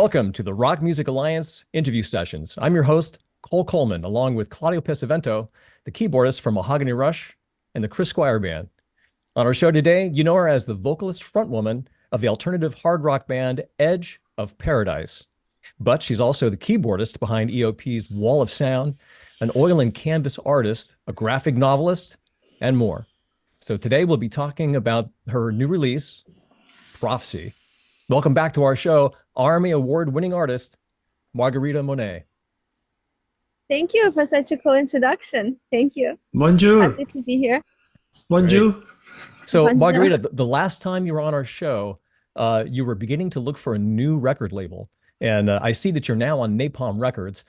Welcome to the Rock Music Alliance interview sessions. I'm your host, Cole Coleman, along with Claudio Pesavento, the keyboardist from Mahogany Rush and the Chris Squire Band. On our show today, you know her as the vocalist frontwoman of the alternative hard rock band Edge of Paradise. But she's also the keyboardist behind EOPs Wall of Sound, an oil and canvas artist, a graphic novelist, and more. So today we'll be talking about her new release, Prophecy. Welcome back to our show, Army Award-winning artist, Margarita Monet. Thank you for such a cool introduction. Thank you. Bonjour. Happy to be here. Bonjour. Great. So, Bonjour. Margarita, the last time you were on our show, you were beginning to look for a new record label. And I see that you're now on Napalm Records.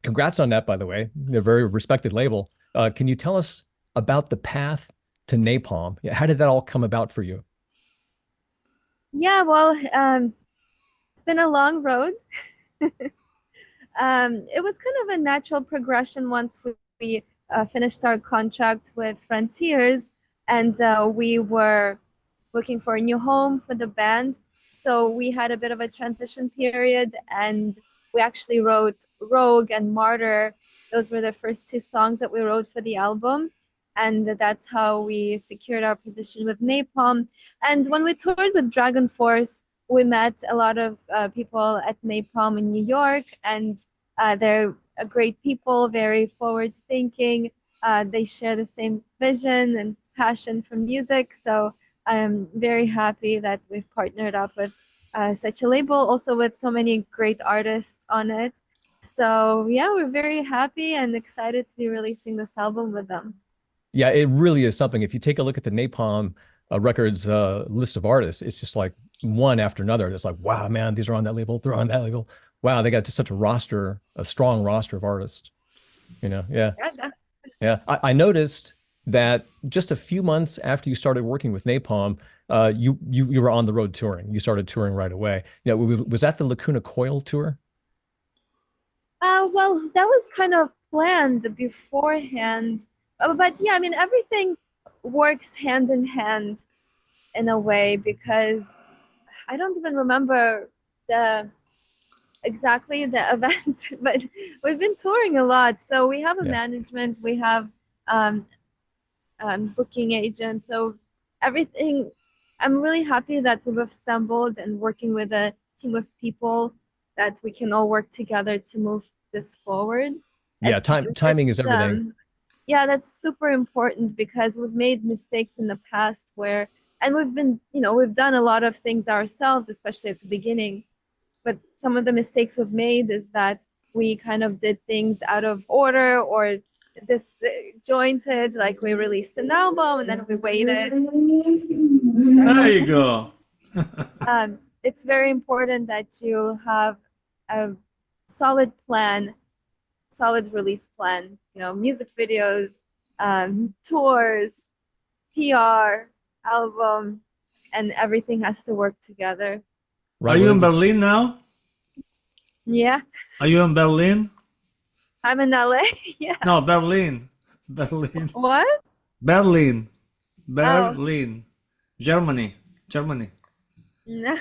Congrats on that, by the way. A very respected label. Can you tell us about the path to Napalm? How did that all come about for you? Yeah, well, it's been a long road. It was kind of a natural progression once we finished our contract with Frontiers, and we were looking for a new home for the band. So we had a bit of a transition period, and we actually wrote Rogue and Martyr. Those were the first two songs that we wrote for the album. And that's how we secured our position with Napalm. And when we toured with Dragon Force, we met a lot of people at Napalm in New York, and they're great people, very forward-thinking. They share the same vision and passion for music. So I'm very happy that we've partnered up with such a label, also with so many great artists on it. So yeah, we're very happy and excited to be releasing this album with them. Yeah, it really is something. If you take a look at the Napalm Records list of artists, it's just like one after another. It's like, wow, man, these are on that label. They're on that label. Wow, they got just such a roster, a strong roster of artists. You know, yeah. Yeah. I noticed that just a few months after you started working with Napalm, you were on the road touring. You started touring right away. You know, was that the Lacuna Coil tour? Well, that was kind of planned beforehand. But yeah, I mean, everything works hand in hand in a way, because I don't even remember exactly the events, but we've been touring a lot. So we have a management, we have booking agent. So everything, I'm really happy that we've assembled and working with a team of people that we can all work together to move this forward. Yeah, timing is everything. Yeah, that's super important, because we've made mistakes in the past and we've been, we've done a lot of things ourselves, especially at the beginning. But some of the mistakes we've made is that we kind of did things out of order or disjointed, like we released an album and then we waited. There you go. It's very important that you have a solid plan, solid release plan, music videos, tours, PR, album, and everything has to work together. Right. Are you in Berlin now? Yeah. Are you in Berlin? I'm in LA. Yeah. No, Berlin. Berlin. What? Berlin. Berlin. Oh. Germany. No.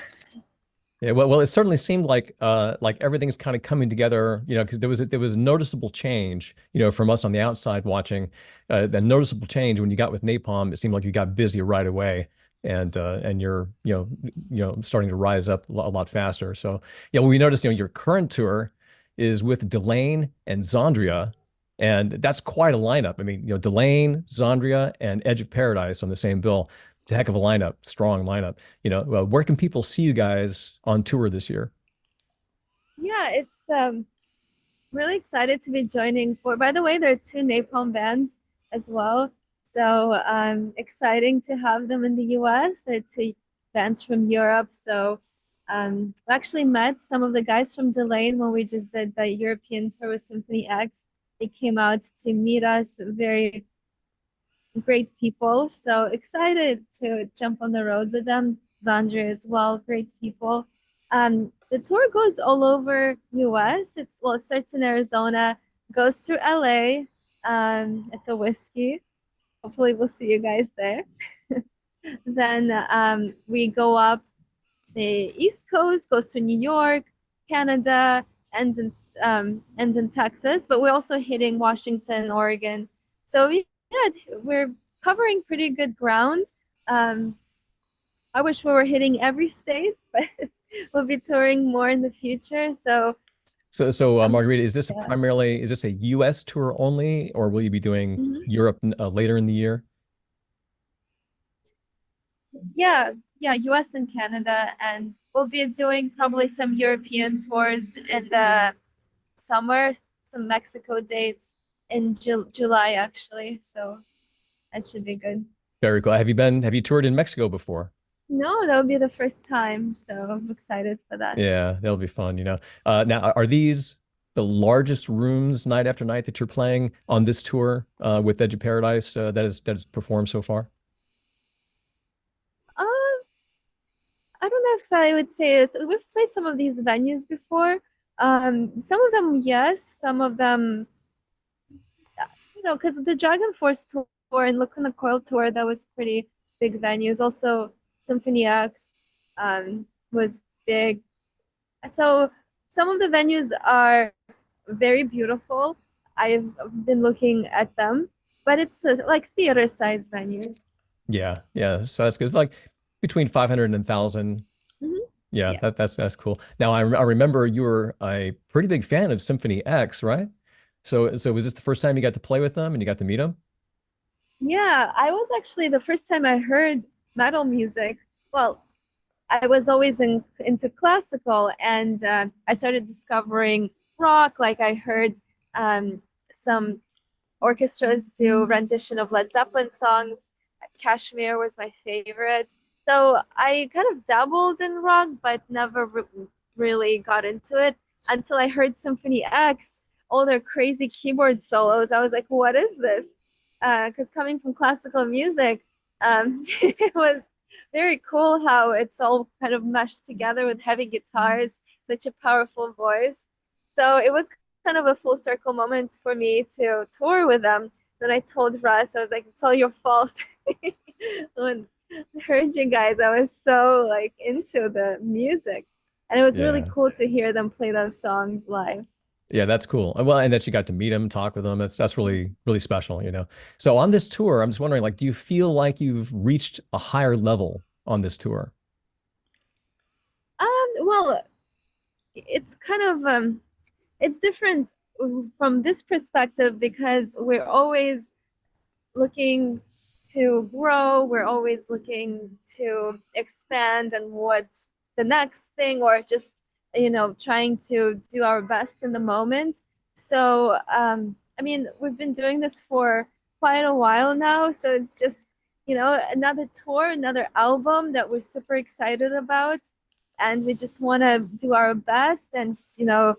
Yeah, well, it certainly seemed like everything's kind of coming together, because there was a noticeable change, from us on the outside watching. The noticeable change when you got with Napalm, it seemed like you got busy right away, and you're starting to rise up a lot faster. So yeah, we noticed your current tour is with Delain and Xandria, and that's quite a lineup. I mean, Delain, Xandria, and Edge of Paradise on the same bill. It's a heck of a lineup, strong lineup. Where can people see you guys on tour this year? Yeah, it's really excited to be joining by the way, there are two Napalm bands as well. So exciting to have them in the US. There are two bands from Europe. So we actually met some of the guys from Delain when we just did the European tour with Symphony X. They came out to meet us, very great people. So excited to jump on the road with them. Xandria as well, great people. The tour goes all over US. It starts in Arizona, goes through LA at the Whiskey. Hopefully we'll see you guys there. Then we go up the East Coast, goes to New York, Canada, ends in Texas, but we're also hitting Washington, Oregon. So we're covering pretty good ground. I wish we were hitting every state, but we'll be touring more in the future. So Margarita, is this primarily, is this a US tour only, or will you be doing Europe later in the year? Yeah, US and Canada, and we'll be doing probably some European tours in the summer, some Mexico dates in July actually. So that should be good. Very cool. Have you toured in Mexico before? No, that would be the first time, so I'm excited for that. Yeah, that'll be fun, you know. Now, are these the largest rooms night after night that you're playing on this tour with Edge of Paradise that has performed so far? I don't know if I would say this. We've played some of these venues before. Some of them, yes. Some of them, you know, because the Dragon Force tour and Lacuna Coil tour, that was pretty big venues. Also, Symphony X was big. So some of the venues are very beautiful. I've been looking at them, but it's like theater-sized venues. Yeah. So that's good. It's like between 500 and 1,000. Yeah, that's cool. Now I remember you were a pretty big fan of Symphony X, right? So was this the first time you got to play with them and you got to meet them? Yeah, I was actually the first time I heard metal music. Well, I was always into classical, and I started discovering rock. Like I heard some orchestras do rendition of Led Zeppelin songs. Kashmir was my favorite. So I kind of dabbled in rock, but never really got into it until I heard Symphony X, all their crazy keyboard solos. I was like, what is this? Because coming from classical music, it was very cool how it's all kind of meshed together with heavy guitars, such a powerful voice. So it was kind of a full circle moment for me to tour with them. Then I told Russ, I was like, it's all your fault. When I heard you guys, I was so like into the music, and it was really cool to hear them play those songs live. Yeah, that's cool. Well, and that you got to meet them, talk with them. That's really, really special, you know. So on this tour, I'm just wondering, like, do you feel like you've reached a higher level on this tour? Well, it's kind of it's different from this perspective because we're always looking to grow, we're always looking to expand and what's the next thing, or just, you know, trying to do our best in the moment. So I mean, we've been doing this for quite a while now, so it's just, you know, another tour, another album that we're super excited about, and we just want to do our best and, you know,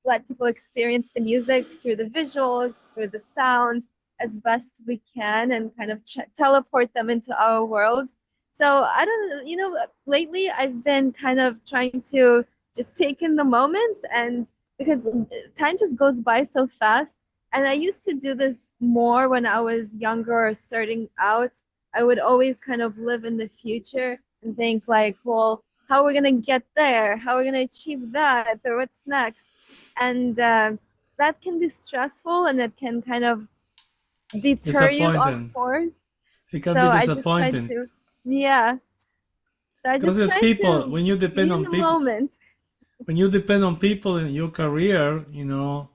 let people experience the music through the visuals, through the sound as best we can, and kind of teleport them into our world. So I don't, you know, lately I've been kind of trying to just take in the moment, and because time just goes by so fast. And I used to do this more when I was younger or starting out. I would always kind of live in the future and think like, well, how are we going to get there? How are we going to achieve that? Or what's next? And that can be stressful, and it can kind of deter you off course. It can be disappointing. So I just try to when you depend on people, moment. When you depend on people in your career, you know,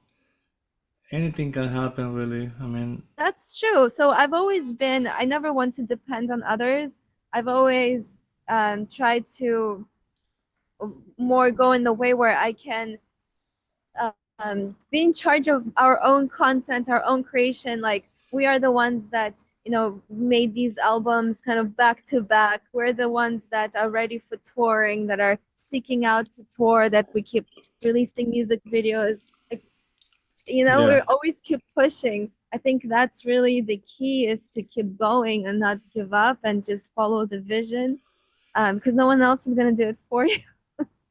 anything can happen, really. I mean, that's true. So I've always been, I never want to depend on others. I've always tried to more go in the way where I can be in charge of our own content, our own creation. Like, we are the ones that, you know, made these albums kind of back to back. We're the ones that are ready for touring, that are seeking out to tour, that we keep releasing music videos. Like, you know, we always keep pushing. I think that's really the key, is to keep going and not give up and just follow the vision, because no one else is going to do it for you.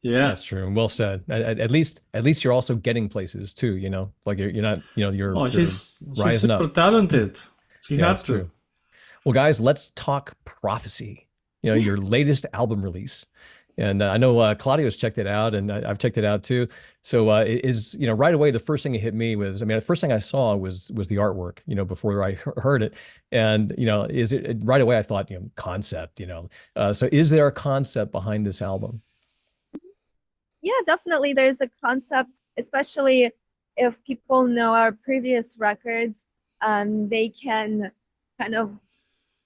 Yeah, that's true. Well said. At least you're also getting places too, you know, like you're not, you know, you're she's rising up. Super talented. She has to. True. Well, guys, let's talk Prophecy, you know, your latest album release. And I know Claudio's checked it out, and I've checked it out too. So right away, the first thing that hit me was, the first thing I saw was the artwork, before I heard it. And, is it right away, I thought, concept, so is there a concept behind this album? Yeah, definitely. There's a concept, especially if people know our previous records, they can kind of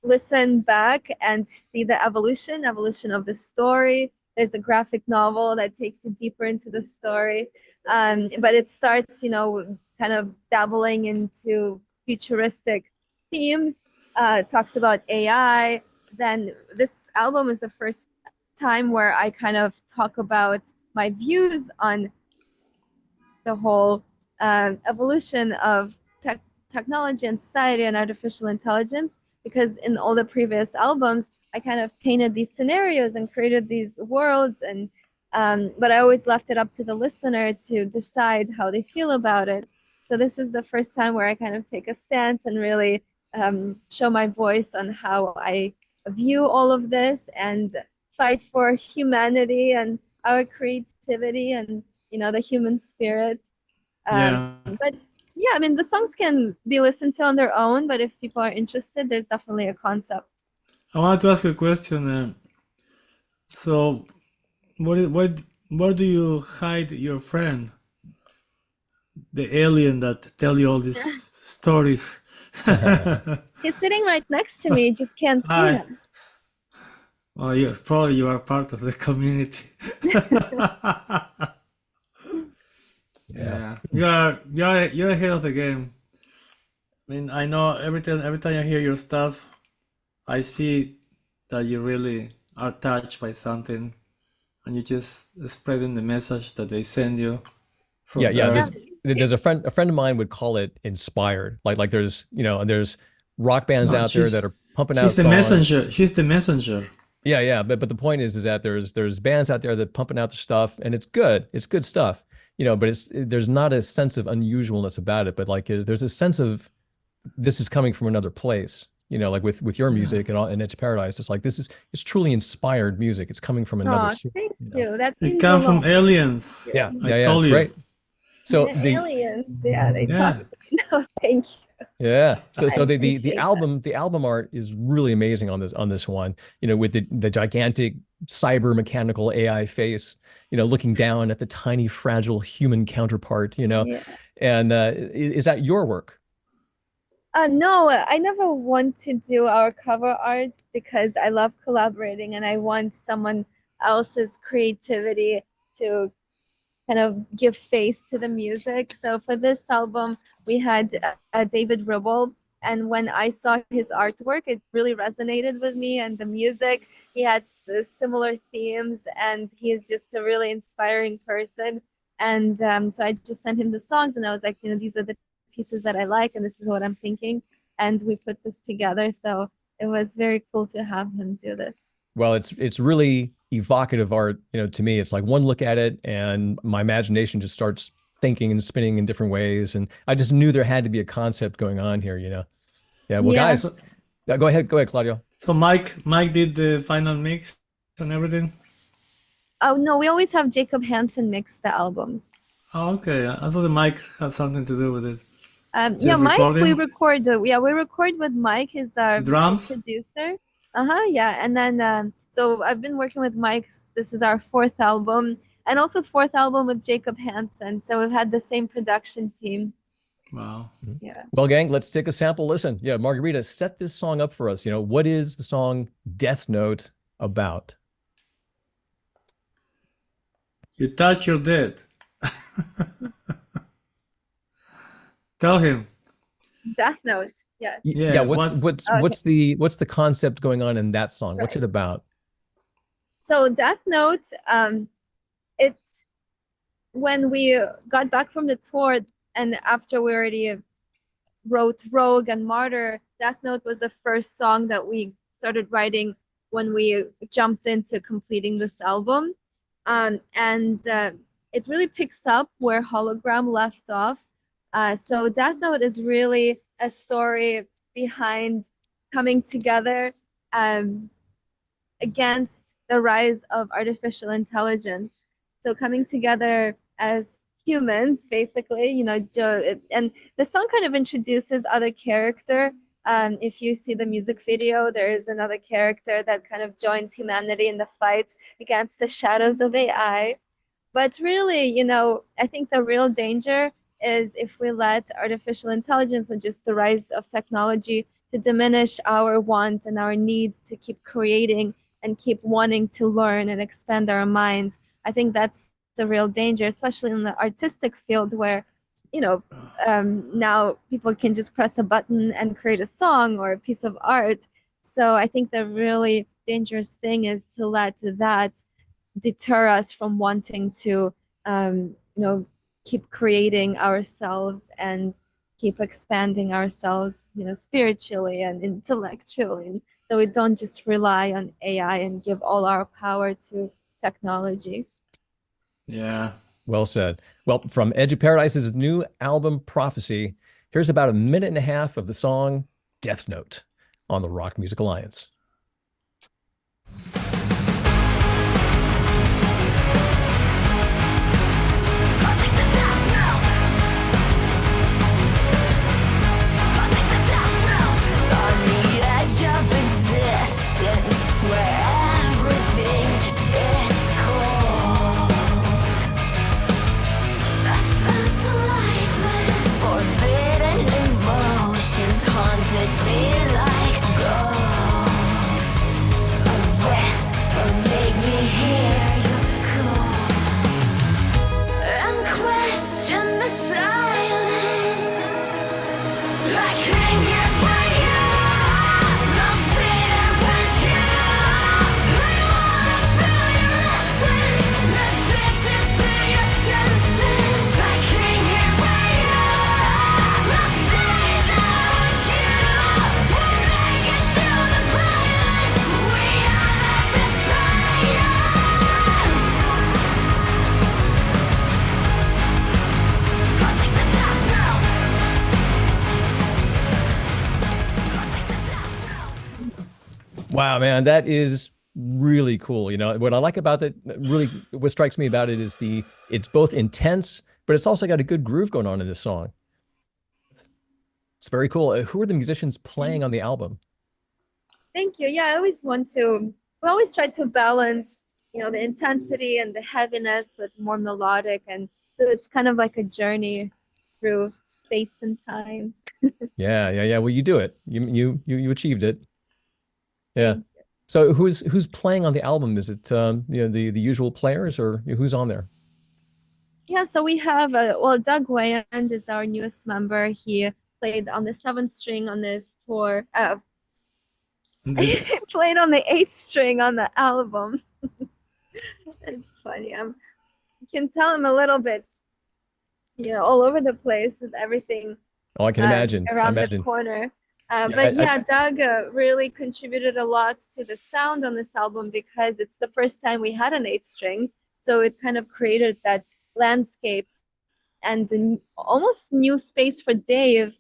listen back and see the evolution of the story. There's a graphic novel that takes you deeper into the story. But it starts, kind of dabbling into futuristic themes, talks about AI. Then this album is the first time where I kind of talk about my views on the whole evolution of technology and society and artificial intelligence, because in all the previous albums, I kind of painted these scenarios and created these worlds, and but I always left it up to the listener to decide how they feel about it. So this is the first time where I kind of take a stance and really show my voice on how I view all of this and fight for humanity and our creativity and, the human spirit. But yeah, the songs can be listened to on their own, but if people are interested, there's definitely a concept. I want to ask you a question. So, where do you hide your friend, the alien that tell you all these stories? He's sitting right next to me, just can't see him. Well, you are part of the community. Yeah, you're ahead of the game. I know every time I hear your stuff, I see that you really are touched by something, and you just spreading the message that they send you. There's a friend of mine would call it inspired. Like there's rock bands out there that are pumping out songs. She's the messenger. Yeah. But the point is that there's bands out there that pumping out their stuff, and it's good. It's good stuff. But there's not a sense of unusualness about it, but like there's a sense of this is coming from another place, like with your music and It's Paradise. It's like it's truly inspired music. It's coming from another source. Thank you. That it comes from aliens. Yeah, it's great. So the aliens, they talk to me. No, thank you. Yeah. So the album art is really amazing on this one, with the gigantic cyber mechanical AI face, looking down at the tiny, fragile human counterpart, and is that your work? No, I never want to do our cover art because I love collaborating and I want someone else's creativity to kind of give face to the music. So for this album, we had David Ribble, and when I saw his artwork, it really resonated with me and the music. He had similar themes, and he is just a really inspiring person. And so I just sent him the songs, and I was like, these are the pieces that I like, and this is what I'm thinking. And we put this together. So it was very cool to have him do this. Well, it's really evocative art, to me. It's like one look at it and my imagination just starts thinking and spinning in different ways. And I just knew there had to be a concept going on here, Yeah, well, guys, go ahead, Claudio. So Mike did the final mix and everything? Oh, no, we always have Jacob Hansen mix the albums. Oh, okay. I thought the Mike had something to do with it. Mike, we record with Mike. He's our drums producer. Yeah. And then, so I've been working with Mike. This is our 4th album, and also 4th album with Jacob Hansen. So we've had the same production team. Wow. Yeah. Well, gang, let's take a sample listen. Yeah, Margarita, set this song up for us. What is the song Death Note about? You touch, you're dead. Tell him. Death Note. Yes. Yeah. What's the concept going on in that song? What's it about? So Death Note, it's when we got back from the tour and after we already wrote Rogue and Martyr, Death Note was the first song that we started writing when we jumped into completing this album. And it really picks up where Hologram left off. So Death Note is really a story behind coming together, against the rise of artificial intelligence. So coming together as humans, basically, you know, and the song kind of introduces other character. If you see the music video, there is another character that kind of joins humanity in the fight against the shadows of AI. But really, you know, I think the real danger is if we let artificial intelligence or just the rise of technology to diminish our want and our need to keep creating and keep wanting to learn and expand our minds. I think that's the real danger, especially in the artistic field where, you know, now people can just press a button and create a song or a piece of art. So I think the really dangerous thing is to let that deter us from wanting to, you know, keep creating ourselves and keep expanding ourselves, you know, spiritually and intellectually, so we don't just rely on AI and give all our power to technology. Yeah. Well said. Well, from Edge of Paradise's new album, Prophecy, here's about a minute and a half of the song Death Note on the Rock Music Alliance. Of existence where everything is cold. I felt alive and forbidden emotions haunted me like ghosts. A whisper made me hear you call and question the silence. I came here for you. Wow, man, that is really cool. You know, what I like about that, really, what strikes me about it is it's both intense, but it's also got a good groove going on in this song. It's very cool. Who are the musicians playing on the album? Thank you. Yeah, we always try to balance, you know, the intensity and the heaviness with more melodic. And so it's kind of like a journey through space and time. Yeah. Well, you do it. You achieved it. Yeah. So who's playing on the album? Is it you know, the usual players, or who's on there? Yeah, so we have Doug Weiand is our newest member. He played on the 7th string on this tour. He played on the 8th string on the album. It's funny. You can tell him a little bit, you know, all over the place with everything. Oh, I can imagine. Around the corner. Doug really contributed a lot to the sound on this album because it's the first time we had an 8th string. So it kind of created that landscape and an almost new space for Dave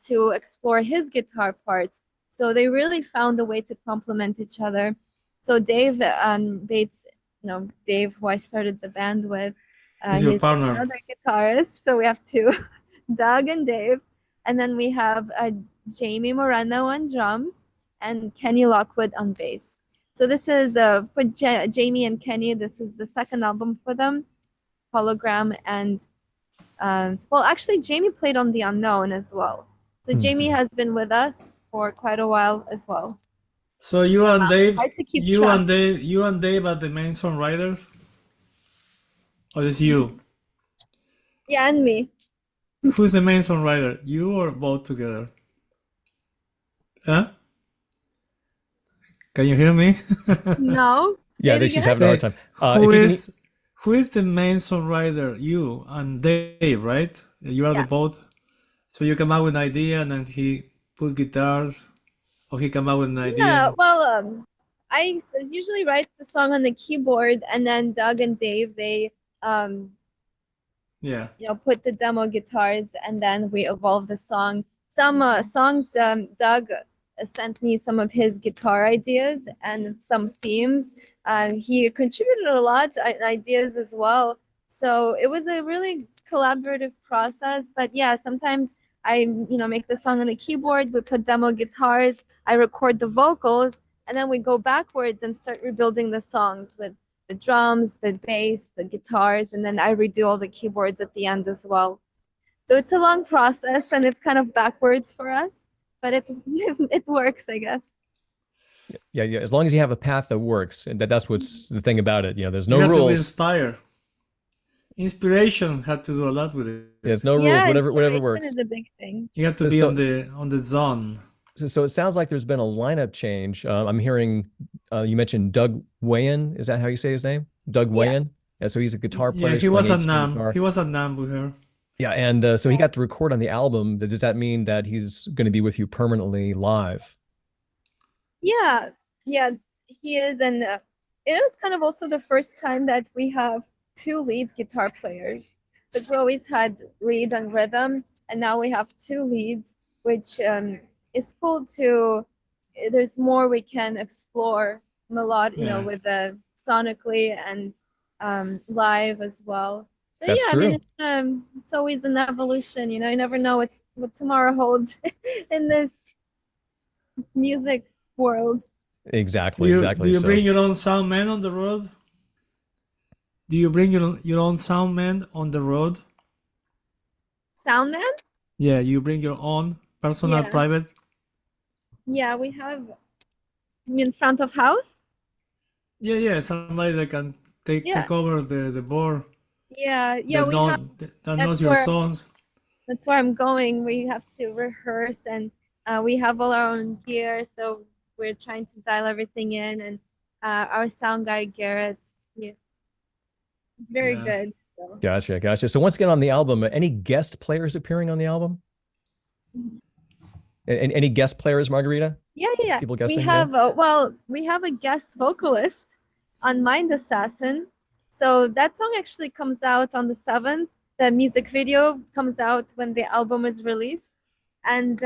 to explore his guitar parts. So they really found a way to complement each other. So Dave Bates, you know, Dave, who I started the band with, he's your partner. Another guitarist. So we have two, Doug and Dave. And then we have Jamie Moreno on drums and Kenny Lockwood on bass. So this is for Jamie and Kenny, this is the second album for them, Hologram. And well, actually, Jamie played on The Unknown as well. So Jamie has been with us for quite a while as well. So you and Dave, hard to keep you track. and Dave are the main songwriters, or is you? Yeah, and me. Who's the main songwriter? You or both together? Huh? Can you hear me? No. Yeah, I think she's having a hard time. Who is the main songwriter? You and Dave, right? You are the both. So you come up with an idea and then he put guitars, or he come up with an idea. Yeah, well, I usually write the song on the keyboard, and then Doug and Dave, they yeah, you know, put the demo guitars, and then we evolve the song. Some songs Doug sent me some of his guitar ideas and some themes. He contributed a lot ideas as well. So it was a really collaborative process. But yeah, sometimes I make the song on the keyboard, we put demo guitars, I record the vocals, and then we go backwards and start rebuilding the songs with the drums, the bass, the guitars, and then I redo all the keyboards at the end as well. So it's a long process and it's kind of backwards for us, but it works, I guess. Yeah. As long as you have a path that works, and that's what's the thing about it. There's no You have to be rules. inspired. Inspiration had to do a lot with it. There's no rules. Yeah, Whatever inspiration works. is a big thing. You have to be So- on the zone. So it sounds like there's been a lineup change. I'm hearing you mentioned Doug Weiand. Is that how you say his name? Doug Yeah. Weiand. Yeah. So he's a guitar player. Yeah, he he's was playing at HD NAMM. guitar. He was at NAMM with her. Yeah, and so he got to record on the album. Does that mean that he's going to be with you permanently live? Yeah, he is, and it was kind of also the first time that we have two lead guitar players. Because we always had lead and rhythm, and now we have two leads, which is cool to. There's more we can explore Yeah. with the sonically and live as well. So That's yeah, true. I mean, it's always an evolution. You never know what tomorrow holds in this music world. Exactly. Do Exactly. you So bring your own sound man on the road? Do you bring your own sound man on the road? Sound man? Yeah, you bring your own personal, Yeah. private. Yeah, we have in front of house. Yeah, somebody that can take over the board. Yeah, that we know, have. that that's knows your where- songs. That's where I'm going. We have to rehearse, and we have all our own gear, so we're trying to dial everything in. And our sound guy Garrett, he's very Yeah. good. So. Gotcha. So once again on the album, any guest players appearing on the album? Any guest players, Margarita? Yeah. People We guessing have we have a guest vocalist on Mind Assassin. So that song actually comes out on the 7th. The music video comes out when the album is released. And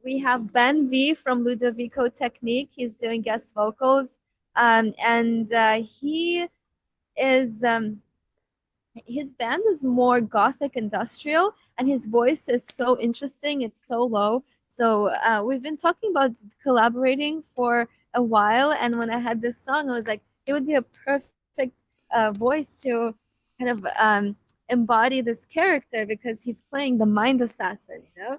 we have Ben V from Ludovico Technique. He's doing guest vocals. And he is his band is more gothic industrial, and his voice is so interesting. It's so low. So we've been talking about collaborating for a while, and when I had this song, I was like, it would be a perfect voice to kind of embody this character, because he's playing the mind assassin, Yeah.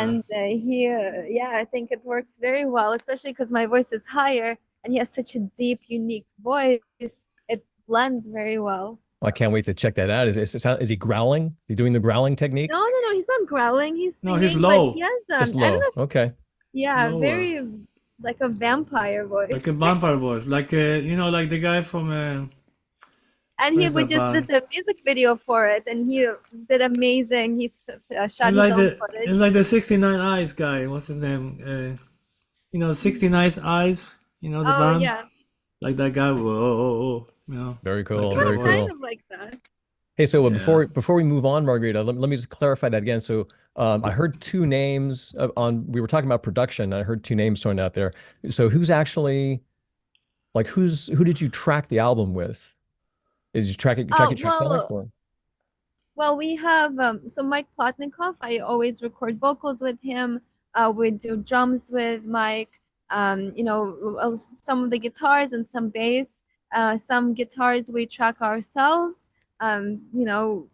and I think it works very well, especially because my voice is higher and he has such a deep, unique voice. It blends very well. Well, I can't wait to check that out. Is he growling? Is he doing the growling technique? No, he's not growling. He's No, singing, he's low. but he has Just I low. don't know, Okay. yeah, Lower. very like a vampire voice. Like a vampire voice. Like like the guy from And What is we that just did the music video for it, and he did amazing. He's shot his like own the footage. it's like the 69 Eyes guy. What's his name? 69 Eyes. The Oh band. yeah, Like that guy. Whoa. Very cool. Okay. Very Well, cool. kind of like that. Hey, so Yeah. before we move on, Margarita, let me just clarify that again. So I heard two names we were talking about production. And I heard two names thrown out there. So who's actually who did you track the album with? Did you track it yourself? Or? Well, we have so Mike Plotnikoff. I always record vocals with him. We do drums with Mike. Some of the guitars and some bass. Some guitars we track ourselves. Some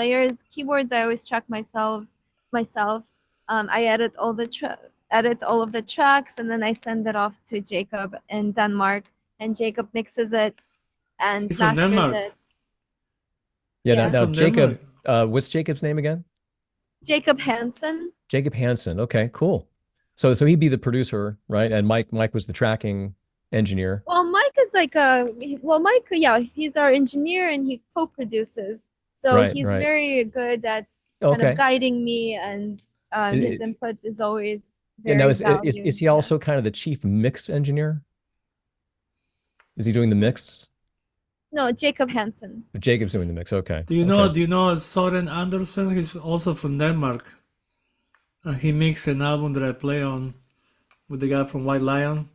layers. Keyboards I always track myself. I edit all of the tracks, and then I send it off to Jacob in Denmark, and Jacob mixes it and He's from masters Denmark. it. Yeah. Yeah. Now From Jacob, what's Jacob's name again? Jacob Hansen. Jacob Hansen. Okay, cool. So he'd be the producer, right? And Mike was the tracking engineer. Well, Mike is he's our engineer, and he co-produces. So Right, he's right. very good at kind Okay. of guiding me, and his input is always Yeah, very now is valued. he also kind of the chief mix engineer? Is he doing the mix? No, Jacob Hansen. Jacob's doing the mix. Okay. Do you know? Okay. Do you know Søren Andersen? He's also from Denmark. He mixed an album that I play on. with the guy from White Lion.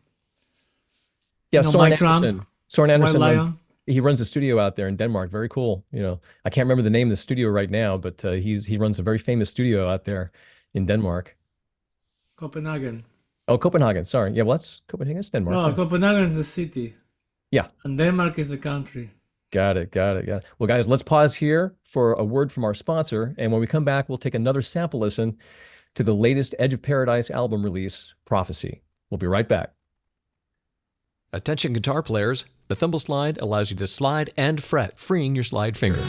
Yeah, You know, Soren Mike Trump, Anderson. Soren White Anderson Lion. he runs a studio out there in Denmark. Very cool. I can't remember the name of the studio right now, but he runs a very famous studio out there in Denmark. Copenhagen. Oh, Copenhagen. Sorry. Yeah, well, that's Copenhagen. It's Denmark. No, Yeah. Copenhagen is the city, Yeah. and Denmark is the country. Got it. Well, guys, let's pause here for a word from our sponsor. And when we come back, we'll take another sample listen to the latest Edge of Paradise album release, Prophecy. We'll be right back. Attention guitar players, the Thimble Slide allows you to slide and fret, freeing your slide finger.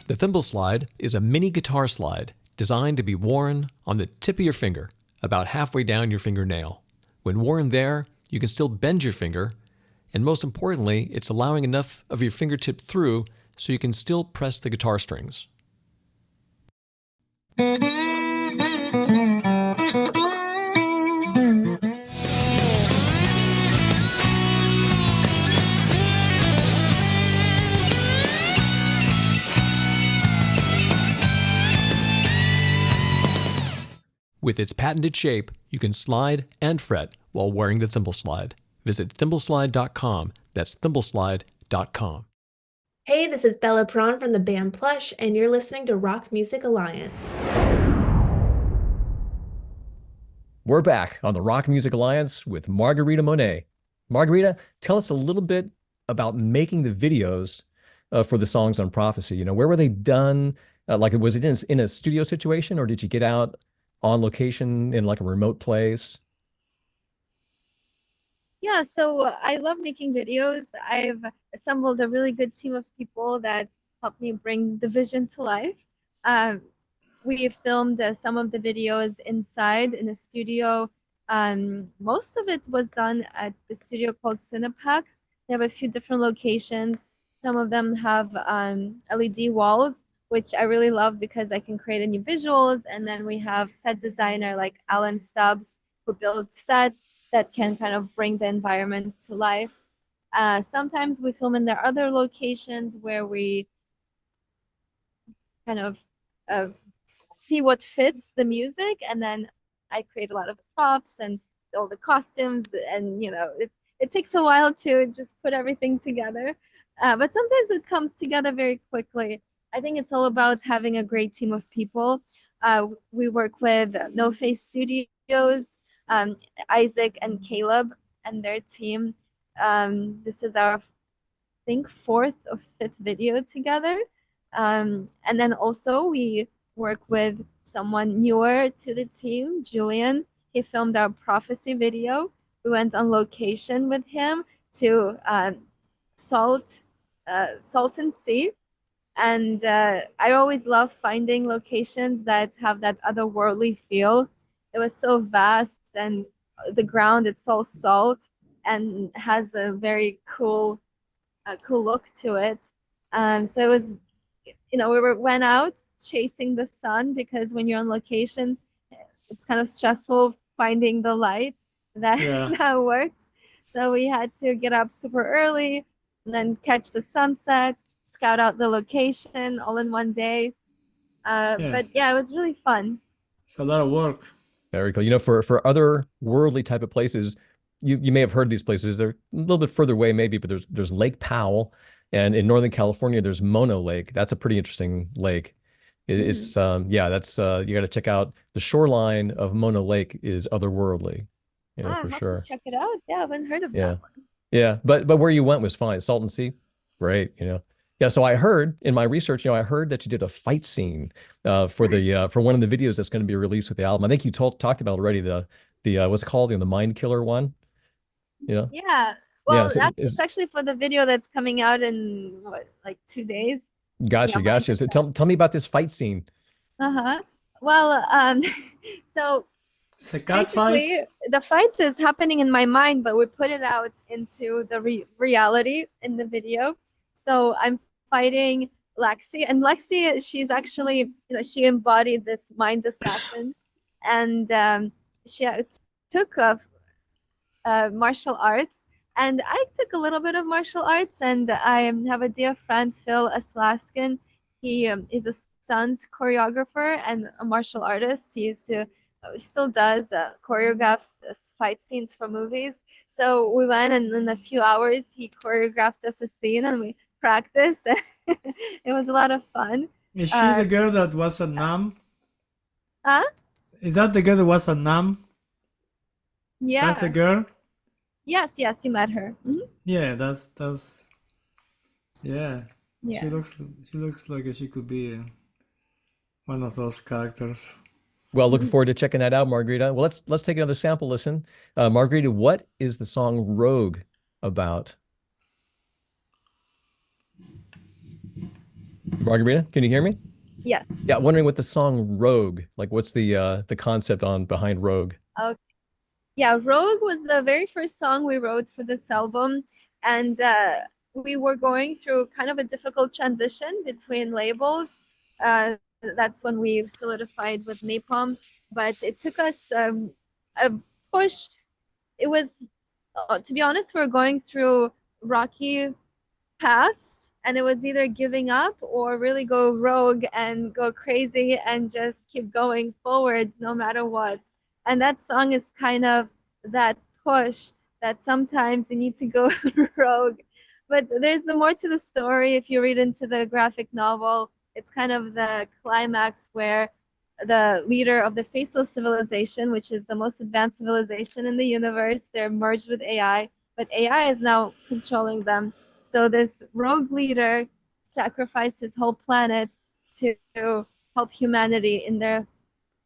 The Thimble Slide is a mini guitar slide designed to be worn on the tip of your finger, about halfway down your fingernail. When worn there, you can still bend your finger, and most importantly, it's allowing enough of your fingertip through so you can still press the guitar strings. With its patented shape, you can slide and fret while wearing the Thimble Slide. Visit thimbleslide.com. That's thimbleslide.com. Hey, this is Bella Prawn from the band Plush, and you're listening to Rock Music Alliance. We're back on the Rock Music Alliance with Margarita Monet. Margarita, tell us a little bit about making the videos for the songs on Prophecy. Where were they done? Was it in a studio situation, or did you get out on location in like a remote place? Yeah, so I love making videos. I've assembled a really good team of people that help me bring the vision to life. We filmed some of the videos inside in a studio. Most of it was done at the studio called Cinepax. They have a few different locations. Some of them have LED walls, which I really love because I can create new visuals. And then we have set designer like Alan Stubbs, who builds sets that can kind of bring the environment to life. Sometimes we film in their other locations where we kind of see what fits the music, and then I create a lot of props and all the costumes, and it takes a while to just put everything together, but sometimes it comes together very quickly. I think it's all about having a great team of people. We work with No Face Studios, Isaac and Caleb and their team. This is our, I think, 4th or 5th video together. And then also we work with someone newer to the team, Julian. He filmed our Prophecy video. We went on location with him to Salton Sea. And I always love finding locations that have that otherworldly feel. It was so vast, and the ground, it's all salt and has a very cool look to it. So it was, went out chasing the sun, because when you're on location, it's kind of stressful finding the light that, that works. So we had to get up super early and then catch the sunset, scout out the location all in one day. But yeah, it was really fun. It's a lot of work. Very cool. For other worldly type of places, you may have heard these places. They're a little bit further away maybe, but there's Lake Powell, and in Northern California there's Mono Lake. That's a pretty interesting lake. It's that's you got to check out the shoreline of Mono Lake is otherworldly, for I'll sure. have to check it out. Yeah, I haven't heard of that one. Yeah, but where you went was fine. Salton Sea, great. Yeah, so I heard in my research, I heard that you did a fight scene for one of the videos that's going to be released with the album. I think you talked about already the what's it called, the Mind Killer one. Yeah. Well, so that's actually for the video that's coming out in like 2 days. Gotcha. So tell me about this fight scene. Well, so it's a cat fight. The fight is happening in my mind, but we put it out into the reality in the video. So I'm fighting Lexi, and Lexi, she's actually, she embodied this mind assassin, and she took martial arts, and I took a little bit of martial arts, and I have a dear friend, Phil Aslaskin. He is a stunt choreographer and a martial artist. He used to, still does, choreographs fight scenes for movies. So we went, and in a few hours, he choreographed us a scene, and we practiced. It was a lot of fun. Is she the girl that was a nun? Huh? Is that the girl that was a nun? Yeah. That's the girl? Yes, you met her. Yeah, that's yeah. Yeah. She looks like she could be one of those characters. Well, looking forward to checking that out, Margarita. Well, let's take another sample listen. Margarita, what is the song Rogue about? Margarita, can you hear me? Yes. Yeah, wondering what the song Rogue, like what's the concept behind Rogue? Okay. Yeah, Rogue was the very first song we wrote for this album, and we were going through kind of a difficult transition between labels. That's when we solidified with Napalm, but it took us a push. It was, to be honest, we were going through rocky paths, and it was either giving up or really go rogue and go crazy and just keep going forward no matter what. And that song is kind of that push that sometimes you need to go rogue. But there's more to the story. If you read into the graphic novel, it's kind of the climax where the leader of the Faceless civilization, which is the most advanced civilization in the universe, they're merged with AI, but AI is now controlling them. So this rogue leader sacrificed his whole planet to help humanity in their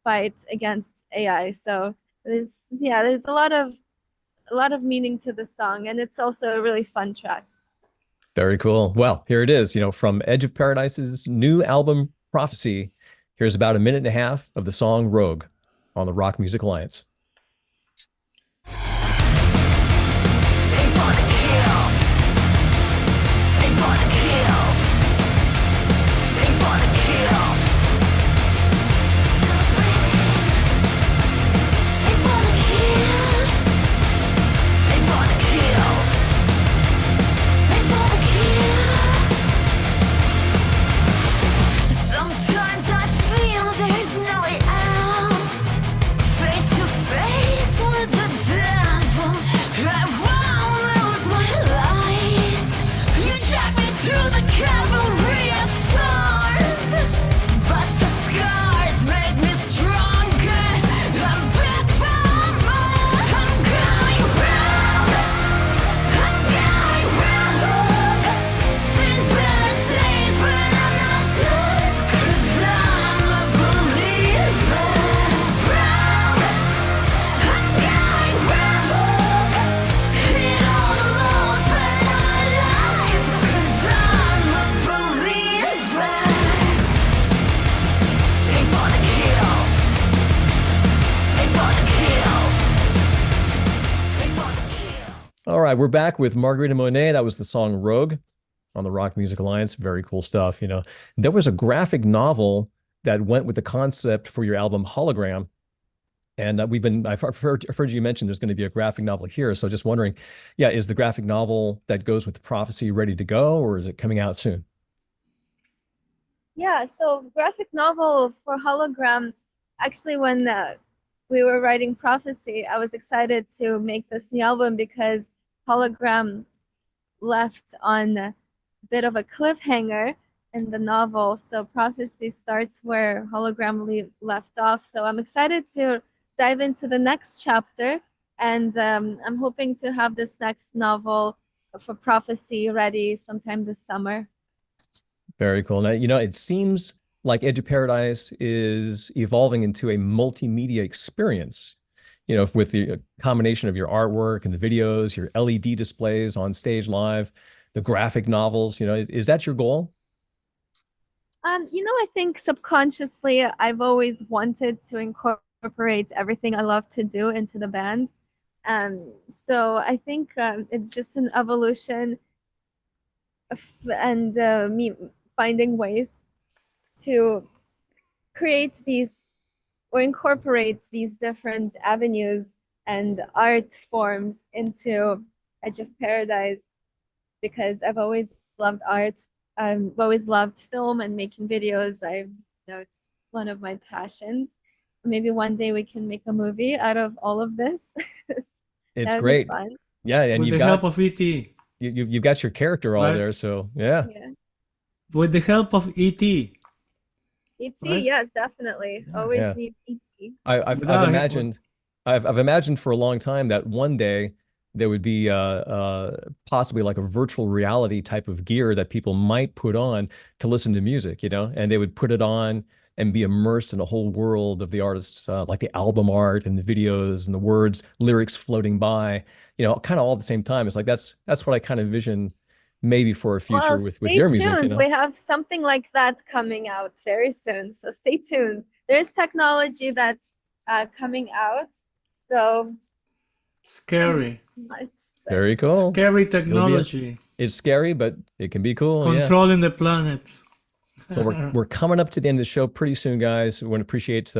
fight against AI. So there's a lot of meaning to the song, and it's also a really fun track. Very cool. Well, here it is, from Edge of Paradise's new album, Prophecy. Here's about a minute and a half of the song Rogue on the Rock Music Alliance. Sometimes I feel there's no way out. Face to face with the devil, I won't lose my light. You drag me through the cavalry of thorns, but the scars make me stronger. I'm back from more. I'm going round. I'm going round. Seen better days, but I'm not done. 'Cause I'm a believer. Round. I'm going round. Hit all the lows, but I'm alive. 'Cause I'm a believer. Ain't gonna kill. Ain't gonna kill. Ain't gonna kill. All right, we're back with Margarita Monet. That was the song Rogue on the Rock Music Alliance. Very cool stuff. There was a graphic novel that went with the concept for your album Hologram. And I've heard you mention there's going to be a graphic novel here. So just wondering, is the graphic novel that goes with Prophecy ready to go, or is it coming out soon? Yeah, so graphic novel for Hologram, actually when we were writing Prophecy, I was excited to make this new album because Hologram left on a bit of a cliffhanger in the novel. So Prophecy starts where Hologram left off. So I'm excited to dive into the next chapter, and I'm hoping to have this next novel for Prophecy ready sometime this summer. Very cool. Now, it seems like Edge of Paradise is evolving into a multimedia experience, with the combination of your artwork and the videos, your LED displays on stage live, the graphic novels. Is that your goal? I think subconsciously I've always wanted to incorporate everything I love to do into the band. So I think it's just an evolution and me finding ways to create these or incorporate these different avenues and art forms into Edge of Paradise, because I've always loved art. I've always loved film and making videos. I've it's one of my passions. Maybe one day we can make a movie out of all of this. It's That would be great. fun. Yeah, and With you've the help got of E.T., you've got your character all right? there, so yeah. Yeah. With the help of E.T., E.T., right? yes, definitely. Always Yeah. need E.T. I've Without him, imagined I've imagined for a long time that one day there would be possibly like a virtual reality type of gear that people might put on to listen to music, you know, and they would put it on and be immersed in a whole world of the artists, like the album art and the videos and the words, lyrics floating by, you know, kind of all at the same time. It's like that's what I kind of envision maybe for a future Well, with stay your music, you tuned. know. We have something like that coming out very soon. So stay tuned. There's technology that's coming out. So scary. much. Very cool. Scary technology. It's scary, but it can be cool. Yeah. Controlling the planet. Well, we're coming up to the end of the show pretty soon, guys. We want to appreciate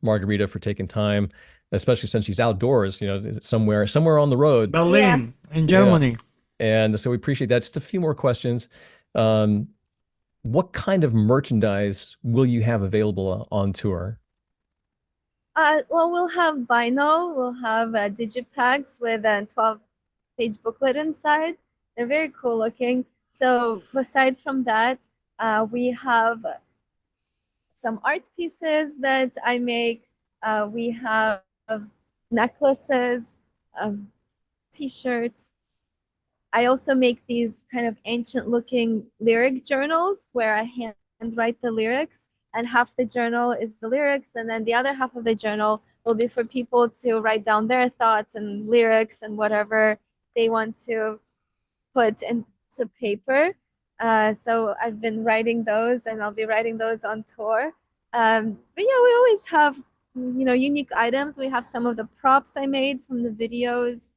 Margarita for taking time, especially since she's outdoors, you know, somewhere on the road. Berlin, in Germany. And so we appreciate that. Just a few more questions. What kind of merchandise will you have available on tour? Well, we'll have vinyl. We'll have digipacks with a 12-page booklet inside. They're very cool looking. So aside from that, we have some art pieces that I make. We have necklaces, t-shirts. I also make these kind of ancient looking lyric journals where I handwrite the lyrics, and half the journal is the lyrics, and then the other half of the journal will be for people to write down their thoughts and lyrics and whatever they want to put into paper. So I've been writing those, and I'll be writing those on tour. But yeah, we always have, you know, unique items. We have some of the props I made from the videos,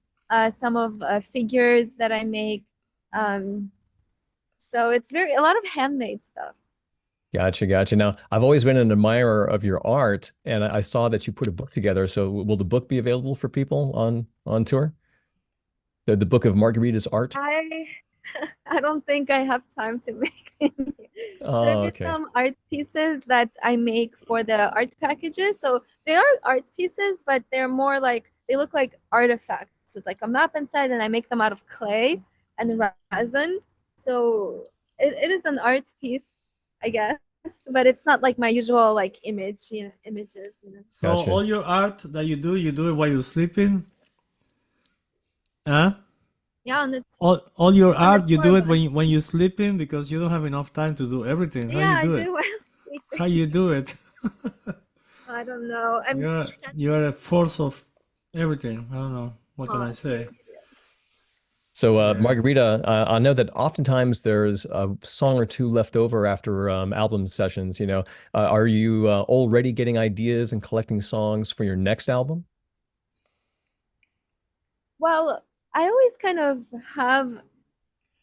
some of figures that I make. So it's a lot of handmade stuff. Gotcha. Now, I've always been an admirer of your art, and I saw that you put a book together. So will the book be available for people on tour? The book of Margarita's art? I don't think I have time to make any. Oh, There are okay. some art pieces that I make for the art packages. So they are art pieces, but they're more like, they look like artifacts with like a map inside, and I make them out of clay and resin. So it is an art piece, I guess, but it's not like my usual like images, you know. So Gotcha. all your art that you do it while you're sleeping? Huh? Yeah, and it's, All your on art, the you do it floor. when you're sleeping because you don't have enough time to do everything. How Yeah, you do I it? do while sleeping. How you do it? I don't know. I'm You're just trying you're a force of everything. I don't know. What can I to- say? So, Yeah. Margarita, I know that oftentimes there's a song or two left over after album sessions. You know, are you already getting ideas and collecting songs for your next album? Well, I always kind of have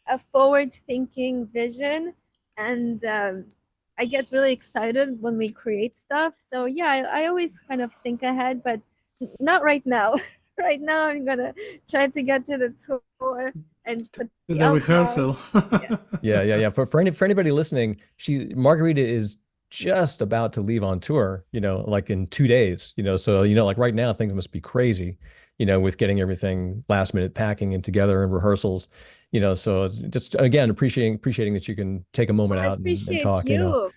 a forward-thinking vision, and I get really excited when we create stuff. So yeah, I always kind of think ahead, but not right now. Right now, I'm gonna try to get to the tour and put The the album out. rehearsal. Yeah. For anybody listening, Margarita is just about to leave on tour, you know, like in 2 days, you know, so, you know, like right now things must be crazy, you know, with getting everything last minute packing and together and rehearsals, you know, so just again, appreciating that you can take a moment I out and appreciate talk, you know. you.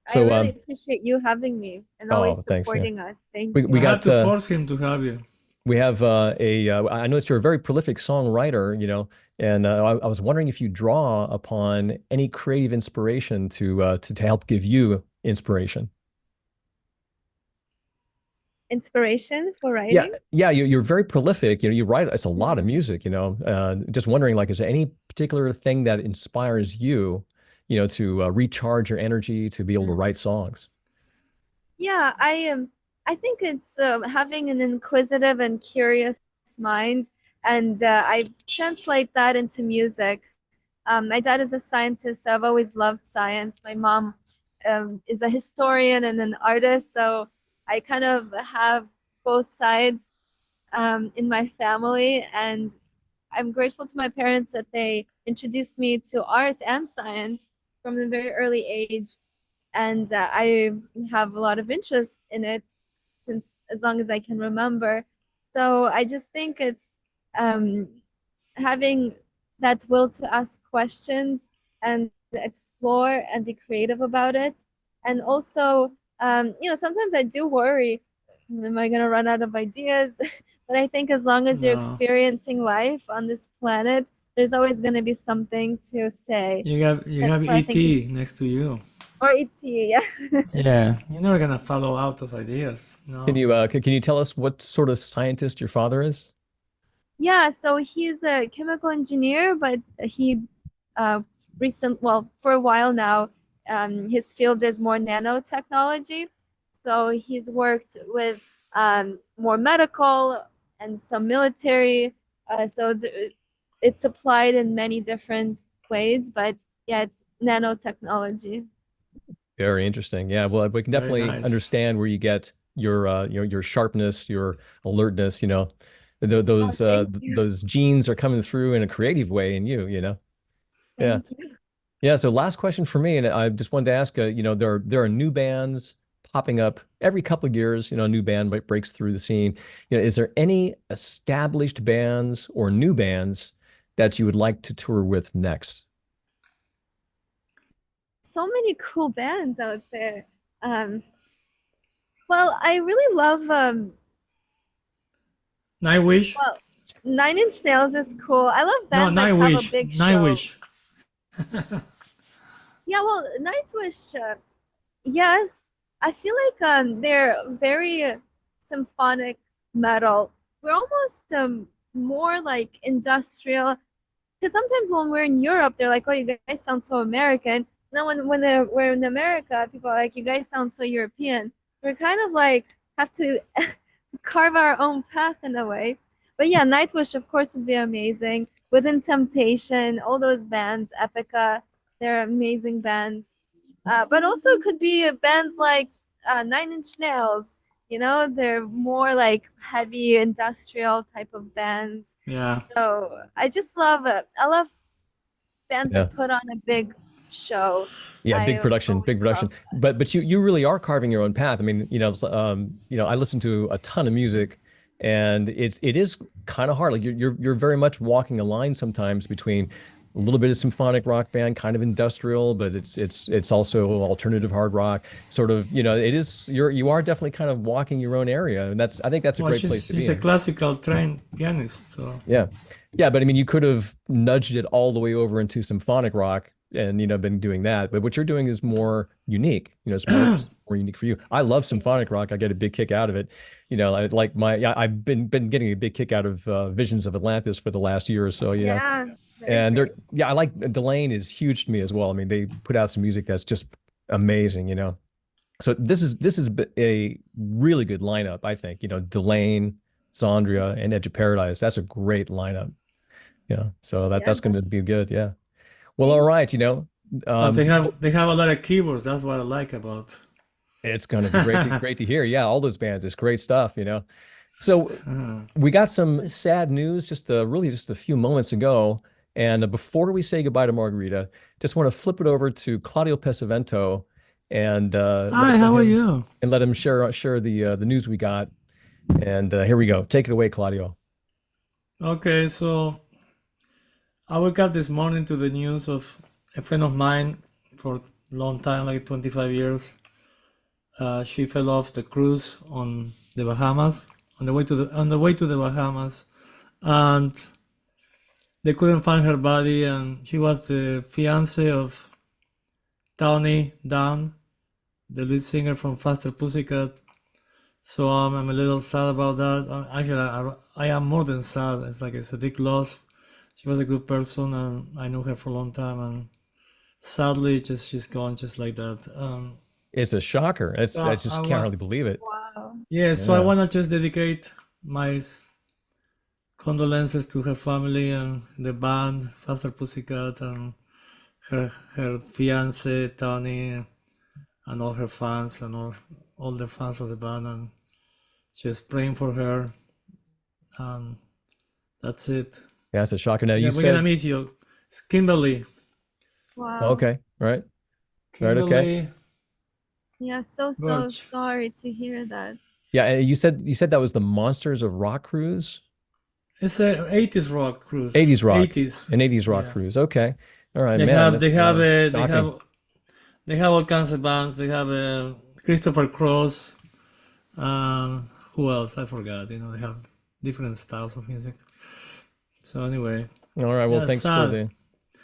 I So, really appreciate you having me and always thanks, yeah. supporting us. Thank We you. I got had to force him to have you. we have I know that you're a very prolific songwriter, you know, and I was wondering if you draw upon any creative inspiration to help give you inspiration. Inspiration for writing? Yeah, you're very prolific. You know, you write, it's a lot of music, you know. Just wondering, like, is there any particular thing that inspires you, you know, to recharge your energy to be able to write songs? Yeah, I think it's having an inquisitive and curious mind, and I translate that into music. My dad is a scientist, so I've always loved science. My mom is a historian and an artist, so I kind of have both sides in my family, and I'm grateful to my parents that they introduced me to art and science from a very early age. and I have a lot of interest in it since as long as I can remember. So I just think it's having that will to ask questions and explore and be creative about it. And also, sometimes I do worry, am I going to run out of ideas? But I think as long as you're No, experiencing life on this planet, there's always going to be something to say. you have That's why I think ET next to you. or ET, yeah. Yeah, you're never gonna follow out of ideas. Can No. you tell us what sort of scientist your father is? Yeah, so he's a chemical engineer, but he for a while now, his field is more nanotechnology. So he's worked with more medical and some military. It's applied in many different ways, but yeah, it's nanotechnology. Very interesting. Yeah, well, we can Very definitely nice. understand where you get your sharpness, your alertness, Thank you. those genes are coming through in a creative way in you, you know. Yeah. Thank you. Yeah, so last question for me, and I just wanted to ask, there are new bands popping up every couple of years, a new band breaks through the scene. Is there any established bands or new bands that you would like to tour with next? So many cool bands out there. Well, I really love Nightwish? well, Nine Inch Nails is cool. I love No, bands that have a Nightwish. big show. Nightwish. Yeah, well, Nightwish, yes. I feel like they're very symphonic metal. We're almost more like industrial. Because sometimes when we're in Europe, they're like, "Oh, you guys sound so American." Now, we're in America, people are like, "You guys sound so European." So we're kind of like have to carve our own path in a way. But yeah, Nightwish, of course, would be amazing. Within Temptation, all those bands, Epica, they're amazing bands. But also could be bands like Nine Inch Nails. They're more like heavy industrial type of bands. Yeah. So I just love it. I love bands Yeah. that put on a big show. Yeah, I big production, always big production. love that. But you really are carving your own path. I mean, I listen to a ton of music, and it is kind of hard. Like you're very much walking a line sometimes between a little bit of symphonic rock band, kind of industrial, but it's also alternative hard rock. Sort of, it is you are definitely kind of walking your own area, and I think that's a Well, great place to be she's a in. classical trained pianist, so Yeah. Yeah, but I mean, you could have nudged it all the way over into symphonic rock and, been doing that. But what you're doing is more unique. It's more unique for you. I love symphonic rock. I get a big kick out of it. I've been getting a big kick out of Visions of Atlantis for the last year or so. Yeah, very And great. I like Delain is huge to me as well. I mean, they put out some music that's just amazing, So this is a really good lineup, I think. Delain, Xandria, and Edge of Paradise. That's a great lineup. So Yeah, that's going to be good. Yeah. Well, all thank right. but they have a lot of keyboards. That's what I like about. It's going to be great to hear. Yeah, all those bands. It's great stuff. So we got some sad news just a few moments ago. And before we say goodbye to Margarita, just want to flip it over to Claudio Pesavento and Hi, how are you? and let him share the news we got. And here we go. Take it away, Claudio. Okay, so I woke up this morning to the news of a friend of mine for a long time, like 25 years. She fell off the cruise on the Bahamas, on the way to the Bahamas, and they couldn't find her body. And she was the fiance of Tawny Dawn, the lead singer from Faster Pussycat. So I'm a little sad about that. Actually, I am more than sad. It's a big loss. She was a good person, and I knew her for a long time. And sadly, she's gone just like that. It's a shocker. I just can't want, really believe it. Wow. yeah. So I Yeah. want to just dedicate my condolences to her family and the band, Faster Pussycat, and her fiance Tony, and all her fans and all the fans of the band, and just praying for her. And that's it. Yeah, it's a shocker. Now Yeah, you we're gonna said miss you. It's Kimberly. Wow. okay, right? Right, okay. Kimberly Yeah, so Burch. sorry to hear that. Yeah, and you said that was the Monsters of Rock cruise, It's a 80s rock cruise. 80s rock, 80s. an 80s rock Yeah. cruise. Okay, all right, They man. have that's, they have a shocking. they have all kinds of bands. They have Christopher Cross. Who else? I forgot. They have different styles of music. So anyway, All right. Well, yeah, thanks for sad. the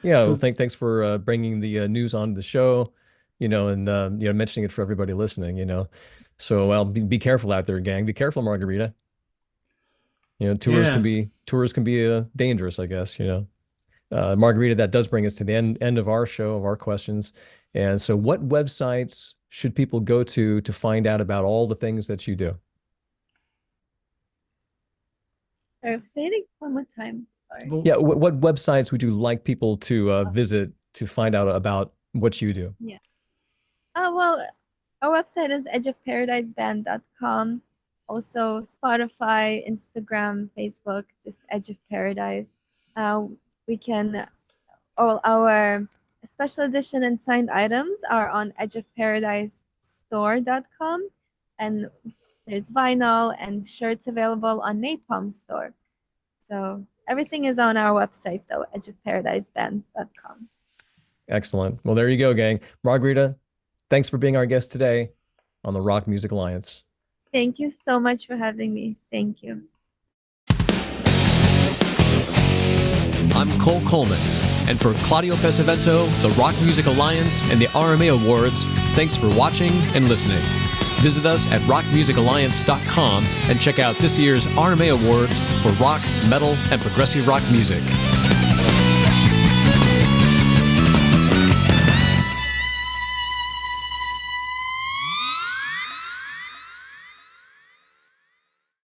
yeah. Well, To thanks for bringing the news on the show, and mentioning it for everybody listening. So well, be careful out there, gang. Be careful, Margarita. Tours can yeah. be dangerous, I guess. Margarita, that does bring us to the end of our show, of our questions. And so, what websites should people go to find out about all the things that you do? Sorry, say it one more time. Sorry. But Yeah, what websites would you like people to visit to find out about what you do? Well, our website is edgeofparadiseband.com. Also, Spotify, Instagram, Facebook, just Edge of Paradise. We can, all our special edition and signed items are on edgeofparadisestore.com. And there's vinyl and shirts available on Napalm store. So everything is on our website, though, edgeofparadiseband.com. Excellent. Well, there you go, gang. Margarita, thanks for being our guest today on the Rock Music Alliance. Thank you so much for having me. Thank you. I'm Cole Coleman, and for Claudio Pesavento, the Rock Music Alliance, and the RMA Awards, thanks for watching and listening. Visit us at rockmusicalliance.com and check out this year's RMA Awards for rock, metal, and progressive rock music.